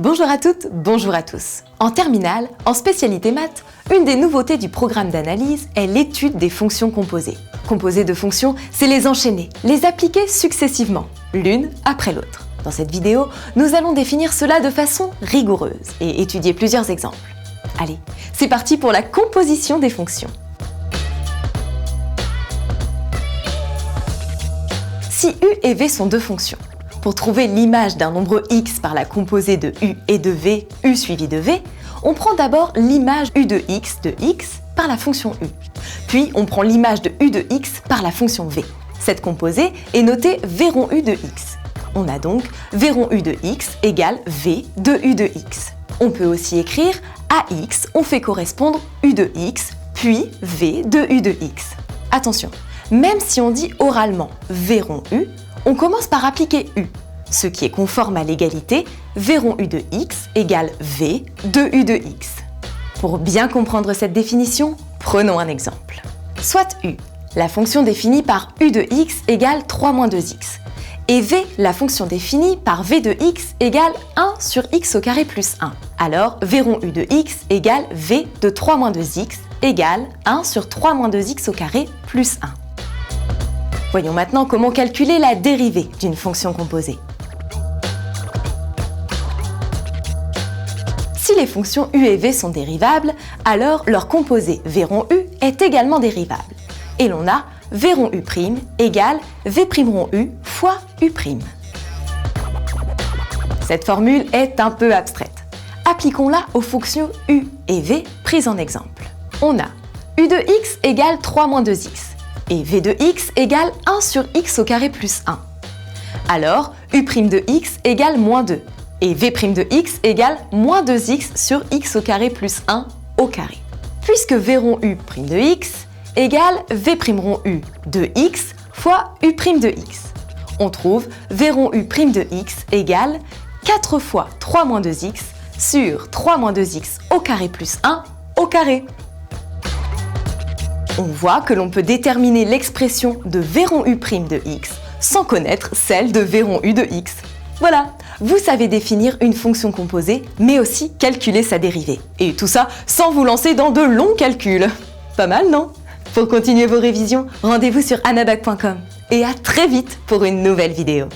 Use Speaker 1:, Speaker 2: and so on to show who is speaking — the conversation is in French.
Speaker 1: Bonjour à toutes, bonjour à tous. En terminale, en spécialité maths, une des nouveautés du programme d'analyse est l'étude des fonctions composées. Composées de fonctions, c'est les enchaîner, les appliquer successivement, l'une après l'autre. Dans cette vidéo, nous allons définir cela de façon rigoureuse et étudier plusieurs exemples. Allez, c'est parti pour la composition des fonctions. Si u et v sont deux fonctions, pour trouver l'image d'un nombre x par la composée de u et de v, u suivi de v, on prend d'abord l'image u de x par la fonction u. Puis on prend l'image de u de x par la fonction v. Cette composée est notée v rond u de x. On a donc v rond u de x égale v de u de x. On peut aussi écrire à x, on fait correspondre u de x, puis v de u de x. Attention, même si on dit oralement v rond u, on commence par appliquer u, ce qui est conforme à l'égalité v rond u de x égale v de u de x. Pour bien comprendre cette définition, prenons un exemple. Soit u, la fonction définie par u de x égale 3 moins 2x, et v, la fonction définie par v de x égale 1 sur x au carré plus 1. Alors, v rond u de x égale v de 3 moins 2x égale 1 sur 3 moins 2x au carré plus 1. Voyons maintenant comment calculer la dérivée d'une fonction composée. Si les fonctions u et v sont dérivables, alors leur composé v rond u est également dérivable. Et l'on a v rond u' égale v' rond u fois u'. Cette formule est un peu abstraite. Appliquons-la aux fonctions u et v prises en exemple. On a u de x égale 3 moins 2x. Et v de x égale 1 sur x au carré plus 1. Alors, u' de x égale moins 2, et v' de x égale moins 2x sur x au carré plus 1 au carré. Puisque v rond u' de x égale v' rond u de x fois u' de x, on trouve v rond u' de x égale 4 fois 3 moins 2x sur 3 moins 2x au carré plus 1 au carré. On voit que l'on peut déterminer l'expression de v rond u' de x sans connaître celle de v rond u de x. Voilà, vous savez définir une fonction composée, mais aussi calculer sa dérivée. Et tout ça sans vous lancer dans de longs calculs. Pas mal, non? Pour continuer vos révisions, rendez-vous sur anabac.com. Et à très vite pour une nouvelle vidéo.